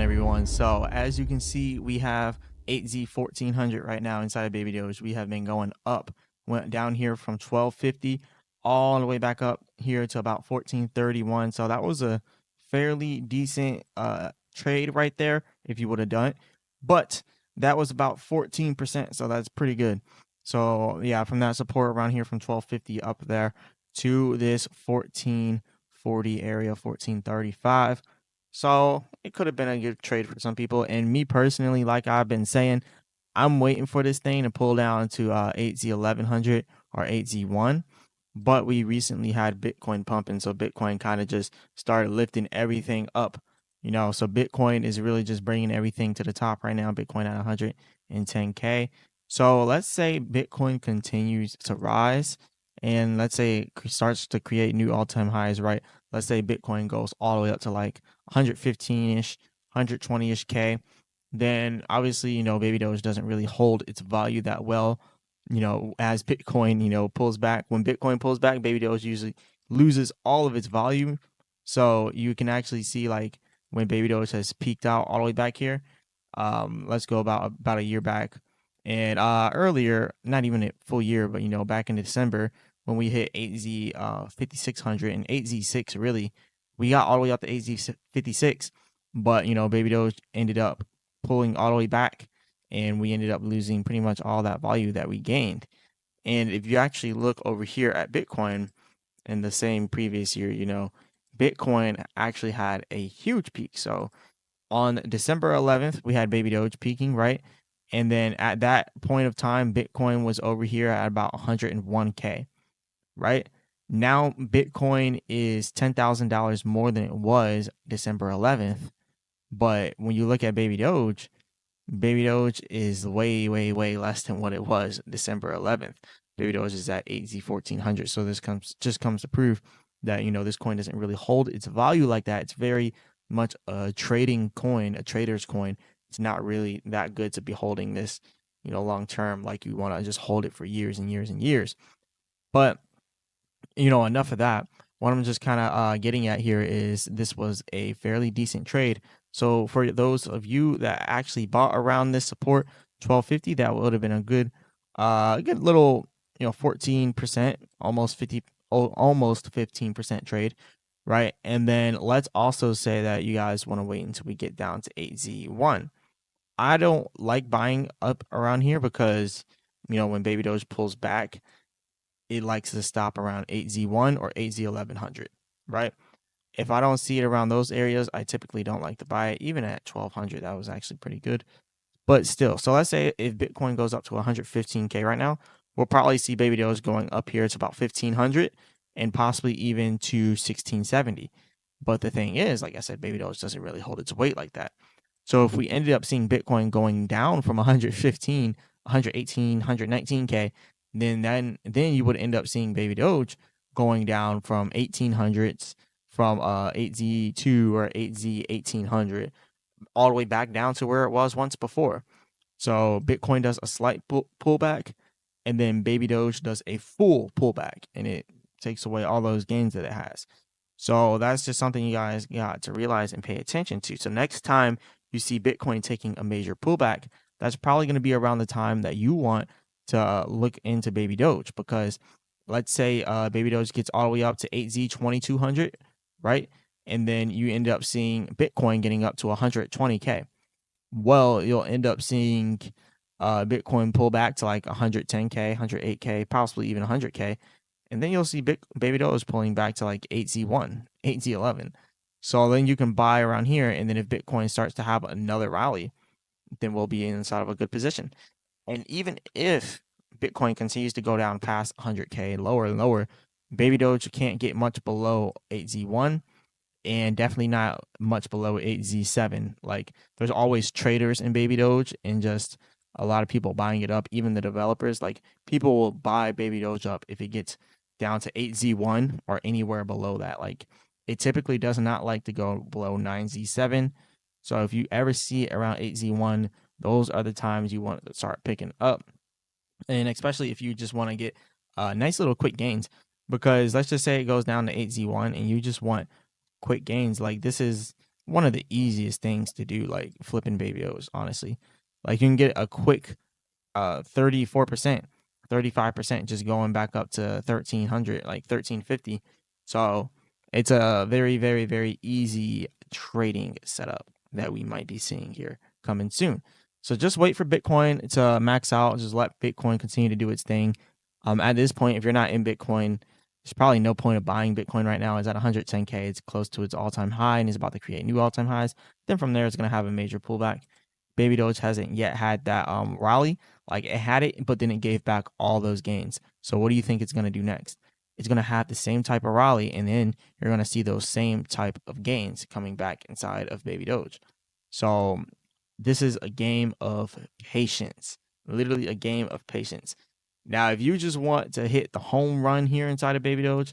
everyone? So as you can see, we have 8Z 1400 right now inside of Baby Doge. We have been going up, went down here from 1250 all the way back up here to about 1431. So that was a fairly decent trade right there if you would have done it. But that was about 14%, so that's pretty good. So yeah, from that support around here from 1250 up there to this 1440 area, 1435. So it could have been a good trade for some people. And me personally, like I've been saying, I'm waiting for this thing to pull down to 8Z 1100 or 8Z1. But we recently had Bitcoin pumping, so Bitcoin kind of just started lifting everything up. So Bitcoin is really just bringing everything to the top right now. Bitcoin at 110K. So let's say Bitcoin continues to rise and let's say it starts to create new all-time highs, right? Let's say Bitcoin goes all the way up to like 115-ish, 120-ish K. Then obviously, Baby Doge doesn't really hold its value that well, as Bitcoin, pulls back. When Bitcoin pulls back, Baby Doge usually loses all of its volume. So you can actually see like when Baby Doge has peaked out all the way back here. Let's go about a year back. And earlier, not even a full year, but back in December when we hit 8Z 5600 and 8Z6 really, we got all the way up to 8Z 56, but Baby Doge ended up pulling all the way back and we ended up losing pretty much all that value that we gained. And if you actually look over here at Bitcoin in the same previous year, Bitcoin actually had a huge peak. So on December 11th, we had Baby Doge peaking, right? And then at that point of time, Bitcoin was over here at about 101K, right? Now Bitcoin is $10,000 more than it was December 11th. But when you look at Baby Doge is way, way, way less than what it was December 11th. Baby Doge is at 8Z 1400. So this comes to prove that this coin doesn't really hold its value like that. It's very much a trading coin, a trader's coin. It's not really that good to be holding this, long term. Like you want to just hold it for years and years and years. But enough of that. What I'm just kind of getting at here is this was a fairly decent trade. So for those of you that actually bought around this support 1250, that would have been a good little 14%, almost 50, almost 15% trade, right? And then let's also say that you guys want to wait until we get down to 8Z1. I don't like buying up around here because when Baby Doge pulls back, it likes to stop around 8Z1 or 8Z 1100, right? If I don't see it around those areas, I typically don't like to buy it. Even at 1200, that was actually pretty good. But still, so let's say if Bitcoin goes up to 115K right now, we'll probably see Baby Doge going up here to about 1500 and possibly even to 1670. But the thing is, like I said, Baby Doge doesn't really hold its weight like that. So if we ended up seeing Bitcoin going down from 115, 118, 119K, then you would end up seeing Baby Doge going down from 1800s from 8Z2 or 8Z 1800 all the way back down to where it was once before. So Bitcoin does a slight pullback, and then Baby Doge does a full pullback, and it takes away all those gains that it has. So that's just something you guys got to realize and pay attention to. So next time you see Bitcoin taking a major pullback, that's probably going to be around the time that you want to look into Baby Doge, because let's say Baby Doge gets all the way up to 8Z 2200, right? And then you end up seeing Bitcoin getting up to 120K. Well, you'll end up seeing Bitcoin pull back to like 110K, 108K, possibly even 100K. And then you'll see Baby Doge pulling back to like 8Z1, 8Z11. So then you can buy around here. And then if Bitcoin starts to have another rally, then we'll be inside of a good position. And even if Bitcoin continues to go down past 100K, lower and lower, Baby Doge can't get much below 8Z1 and definitely not much below 8Z7. Like there's always traders in Baby Doge and just a lot of people buying it up, even the developers. Like people will buy Baby Doge up if it gets down to 8Z1 or anywhere below that. Like it typically does not like to go below 9Z7. So if you ever see it around 8Z1, those are the times you want to start picking up. And especially if you just want to get nice little quick gains, because let's just say it goes down to 8Z1 and you just want quick gains. Like this is one of the easiest things to do, like flipping baby O's, honestly. Like you can get a quick 34%, 35% just going back up to 1300, like 1350. So it's a very, very, very easy trading setup that we might be seeing here coming soon. So just wait for Bitcoin to max out. Just let Bitcoin continue to do its thing. At this point, if you're not in Bitcoin, there's probably no point of buying Bitcoin right now. It's at 110K. It's close to its all-time high and is about to create new all-time highs. Then from there, it's going to have a major pullback. Baby Doge hasn't yet had that rally. Like it had it, but then it gave back all those gains. So what do you think it's going to do next? It's going to have the same type of rally, and then you're going to see those same type of gains coming back inside of Baby Doge. So this is a game of patience, literally a game of patience. Now, if you just want to hit the home run here inside of Baby Doge,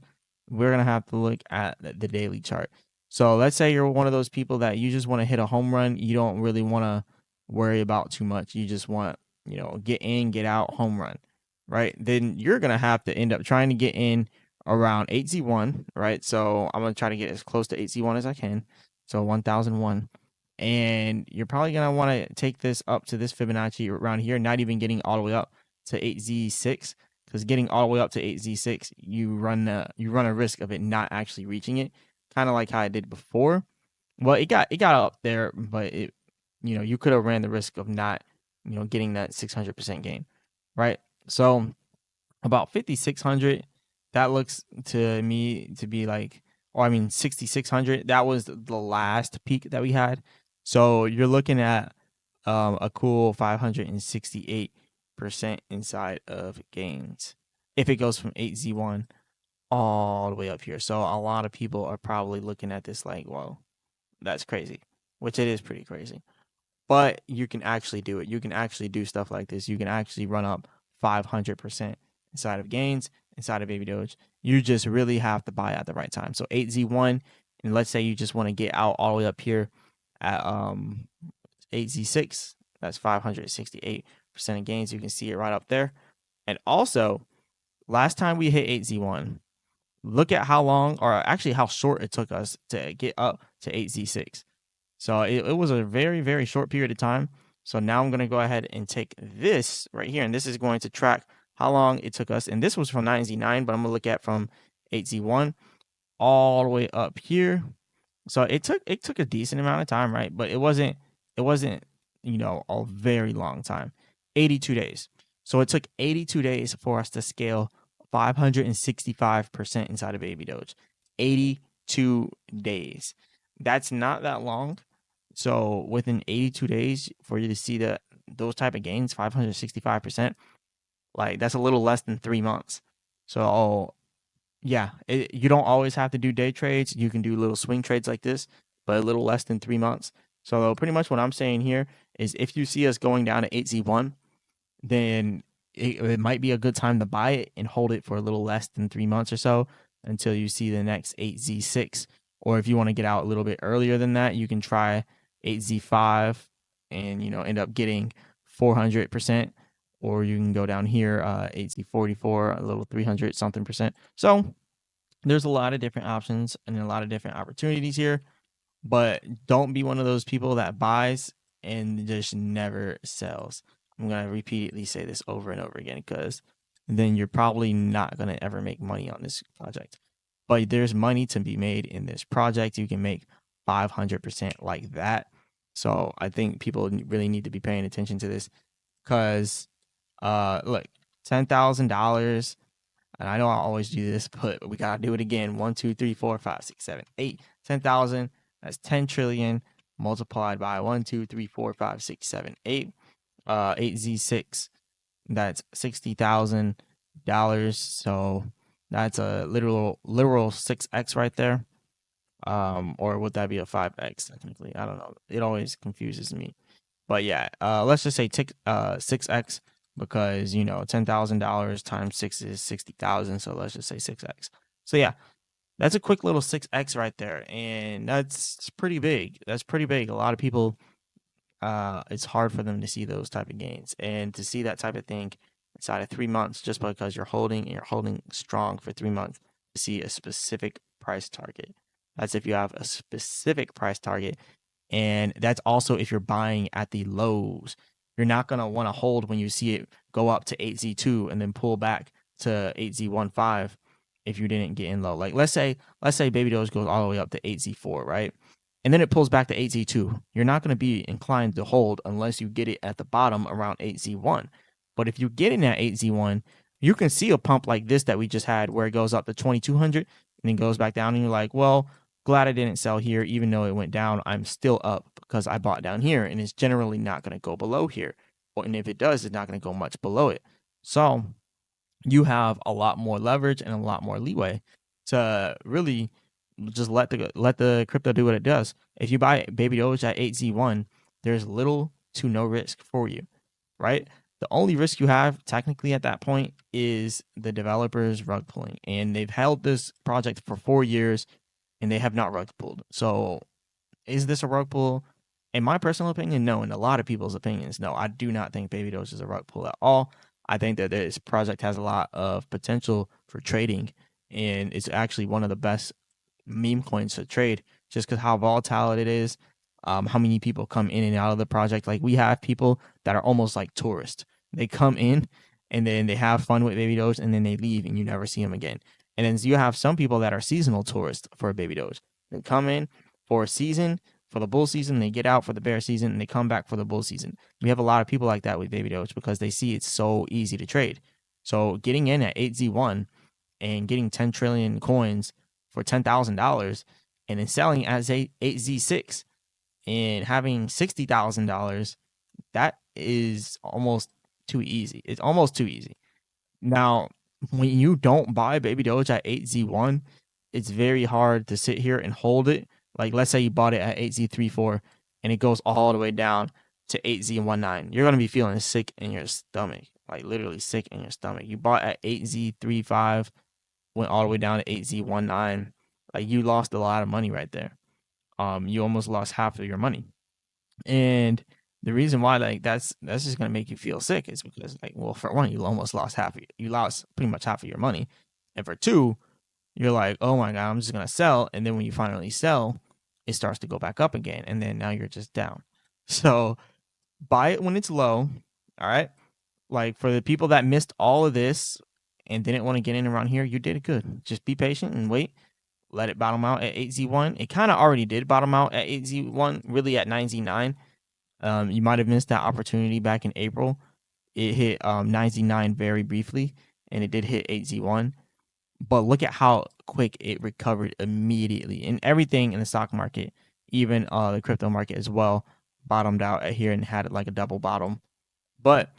we're going to have to look at the daily chart. So let's say you're one of those people that you just want to hit a home run. You don't really want to worry about too much. You just want, get in, get out, home run, right? Then you're going to have to end up trying to get in around 8Z1, right? So I'm going to try to get as close to 8Z1 as I can. So 1001. And you're probably going to want to take this up to this Fibonacci around here, not even getting all the way up to 8Z6, because getting all the way up to 8Z6, you run a risk of it not actually reaching it, kind of like how I did before. Well, it got up there, but you could have ran the risk of not, getting that 600% gain, right? So about 5,600, that looks to me to be like, or I mean 6,600. That was the last peak that we had. So you're looking at a cool 568% inside of gains if it goes from 8Z1 all the way up here. So a lot of people are probably looking at this like, whoa, that's crazy, which it is pretty crazy. But you can actually do it. You can actually do stuff like this. You can actually run up 500% inside of gains, inside of Baby Doge. You just really have to buy at the right time. So 8Z1, and let's say you just want to get out all the way up here at 8Z6, that's 568% of gains. You can see it right up there. And also, last time we hit 8Z1, look at how long, or actually how short it took us to get up to 8Z6. So it was a very, very short period of time. So now I'm going to go ahead and take this right here, and this is going to track how long it took us. And this was from 9Z9, but I'm going to look at from 8Z1 all the way up here. So it took a decent amount of time, right? But it wasn't a very long time. 82 days. So it took 82 days for us to scale 565% inside of Baby Doge. 82 days. That's not that long. So within 82 days for you to see those type of gains, 565%, like that's a little less than 3 months. So yeah, you don't always have to do day trades. You can do little swing trades like this, but a little less than 3 months. So pretty much what I'm saying here is if you see us going down to 8Z1, then it might be a good time to buy it and hold it for a little less than 3 months or so until you see the next 8Z6. Or if you want to get out a little bit earlier than that, you can try 8Z5 and end up getting 400%. Or you can go down here 8Z44, a little 300 something percent. So there's a lot of different options and a lot of different opportunities here, but don't be one of those people that buys and just never sells. I'm going to repeatedly say this over and over again because then you're probably not going to ever make money on this project. But there's money to be made in this project. You can make 500% like that. So I think people really need to be paying attention to this because, look, $10,000. And I know I always do this, but we gotta do it again. 1, 2, 3, 4, 5, 6, 7, 8, 10,000. That's 10 trillion multiplied by 1, 2, 3, 4, 5, 6, 7, 8. 8Z6. That's $60,000. So that's a literal 6x right there. Or would that be a 5x technically? I don't know. It always confuses me. But yeah, let's just say 6x because $10,000 times 6 is 60,000. So let's just say 6x. So yeah, that's a quick little 6x right there, and that's pretty big. That's pretty big. A lot of people, it's hard for them to see those type of gains and to see that type of thing inside of 3 months just because you're holding and you're holding strong for 3 months to see a specific price target. That's if you have a specific price target. And that's also if you're buying at the lows. You're not going to want to hold when you see it go up to 8Z2 and then pull back to 8Z15 if you didn't get in low. Like let's say Baby Doge goes all the way up to 8Z4, right? And then it pulls back to 8Z2. You're not going to be inclined to hold unless you get it at the bottom around 8Z1. But if you get in at 8Z1, you can see a pump like this that we just had where it goes up to 2200 and then goes back down and you're like, well, glad I didn't sell here. Even though it went down, I'm still up because I bought down here, and it's generally not going to go below here. And if it does, it's not going to go much below it. So you have a lot more leverage and a lot more leeway to really just let the crypto do what it does. If you buy Baby Doge at 8Z1, there's little to no risk for you, right? The only risk you have technically at that point is the developers rug pulling, and they've held this project for 4 years and they have not rug pulled. So is this a rug pull? In my personal opinion, no. In a lot of people's opinions, no. I do not think Baby Doge is a rug pull at all. I think that this project has a lot of potential for trading, and it's actually one of the best meme coins to trade just because how volatile it is, how many people come in and out of the project. Like we have people that are almost like tourists. They come in and then they have fun with Baby Doge and then they leave and you never see them again. And then you have some people that are seasonal tourists for a Baby Doge. They come in for a season, for the bull season, they get out for the bear season, and they come back for the bull season. We have a lot of people like that with Baby Doge because they see it's so easy to trade. So getting in at 8Z1 and getting 10 trillion coins for $10,000 and then selling as 8Z6 and having $60,000, that is almost too easy. It's almost too easy. Now, when you don't buy Baby Doge at 8Z1, it's very hard to sit here and hold it. Like, let's say you bought it at 8Z34 and it goes all the way down to 8Z19. You're going to be feeling sick in your stomach, like literally sick in your stomach. You bought at 8Z35, went all the way down to 8Z19. Like, you lost a lot of money right there. You almost lost half of your money. And the reason why like that's just gonna make you feel sick is because like, well, for one, you almost lost you lost pretty much half of your money, and for two, you're like, oh my god, I'm just gonna sell, and then when you finally sell, it starts to go back up again, and then now you're just down. So buy it when it's low. All right, like for the people that missed all of this and didn't want to get in around here, you did it good. Just be patient and wait. Let it bottom out at 8Z1. It kind of already did bottom out at 8Z1, really at 9Z9. You might have missed that opportunity back in April. It hit 9Z9 very briefly, and it did hit 8Z1. But look at how quick it recovered immediately. And everything in the stock market, even the crypto market as well, bottomed out at here and had like a double bottom. But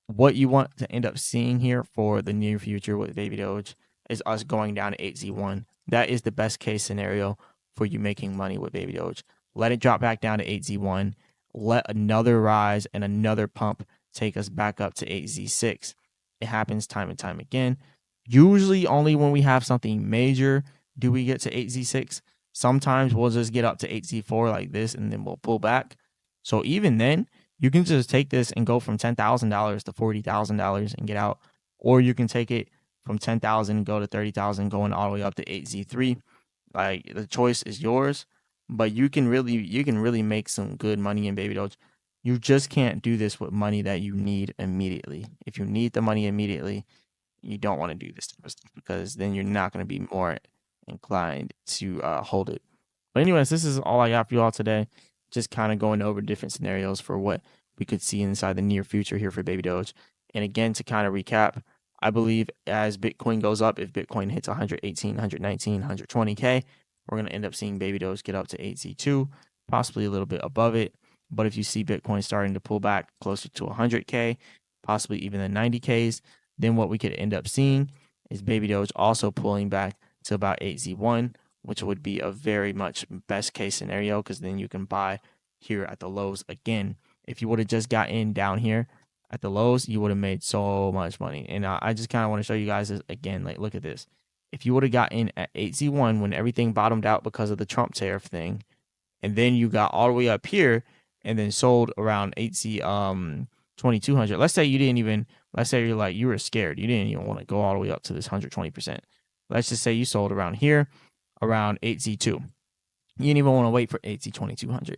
what you want to end up seeing here for the near future with Baby Doge is us going down to 8Z1. That is the best case scenario for you making money with Baby Doge. Let it drop back down to 8Z1. Let another rise and another pump take us back up to 8Z6. It happens time and time again. Usually only when we have something major do we get to 8Z6. Sometimes we'll just get up to 8Z4 like this and then we'll pull back. So even then, you can just take this and go from $10,000 to $40,000 and get out, or you can take it from 10,000 and go to 30,000, going all the way up to 8Z3. Like the choice is yours, but you can really make some good money in Baby Doge. You just can't do this with money that you need immediately. If you need the money immediately, you don't want to do this type of stuff because then you're not going to be more inclined to hold it. But anyways, this is all I got for you all today. Just kind of going over different scenarios for what we could see inside the near future here for Baby Doge. And again, to kind of recap, I believe as Bitcoin goes up, if Bitcoin hits 118, 119, 120K, we're going to end up seeing Baby Doge get up to 8Z2, possibly a little bit above it. But if you see Bitcoin starting to pull back closer to 100K, possibly even the 90Ks, then what we could end up seeing is Baby Doge also pulling back to about 8Z1, which would be a very much best case scenario because then you can buy here at the lows again. If you would have just got in down here at the lows, you would have made so much money. And I just kind of want to show you guys this again. Like, look at this. If you would have got in at 8Z1 when everything bottomed out because of the Trump tariff thing, and then you got all the way up here and then sold around 8Z 2200. Let's say you're like, you were scared. You didn't even want to go all the way up to this 120%. Let's just say you sold around here, around 8Z2. You didn't even want to wait for 8Z2200.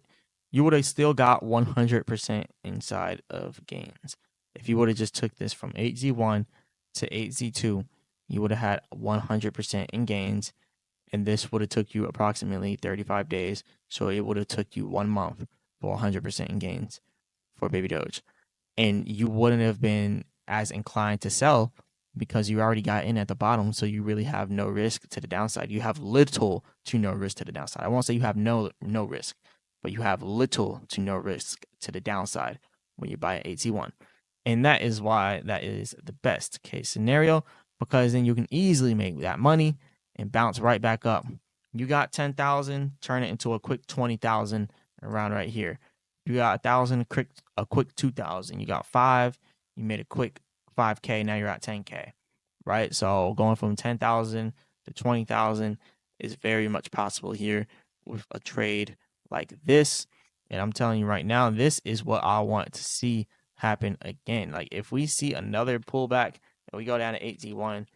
You would have still got 100% inside of gains. If you would have just took this from 8Z1 to 8Z2, you would have had 100% in gains, and this would have took you approximately 35 days. So it would have took you 1 month for 100% in gains for Baby Doge, and you wouldn't have been as inclined to sell because you already got in at the bottom. So you really have no risk to the downside. You have little to no risk to the downside. I won't say you have no risk, but you have little to no risk to the downside when you buy an AT1. And that is why that is the best case scenario, because then you can easily make that money and bounce right back up. You got 10,000, turn it into a quick 20,000 around right here. You got 1,000, a quick 2,000. You got 5, you made a quick 5K. Now you're at 10K, right? So going from 10,000 to 20,000 is very much possible here with a trade like this. And I'm telling you right now, this is what I want to see happen again. Like if we see another pullback and we go down to 8Z1,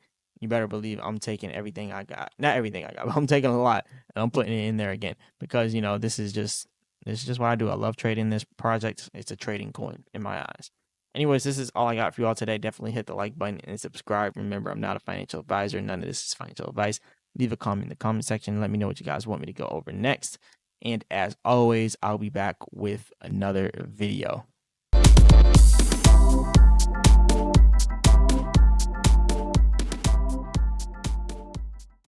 you better believe I'm taking everything I got. Not everything I got, but I'm taking a lot and I'm putting it in there again, because this is just what I do. I love trading this project. It's a trading coin in my eyes. Anyways, this is all I got for you all today. Definitely hit the like button and subscribe. Remember, I'm not a financial advisor. None of this is financial advice. Leave a comment in the comment section. Let me know what you guys want me to go over next. And as always, I'll be back with another video.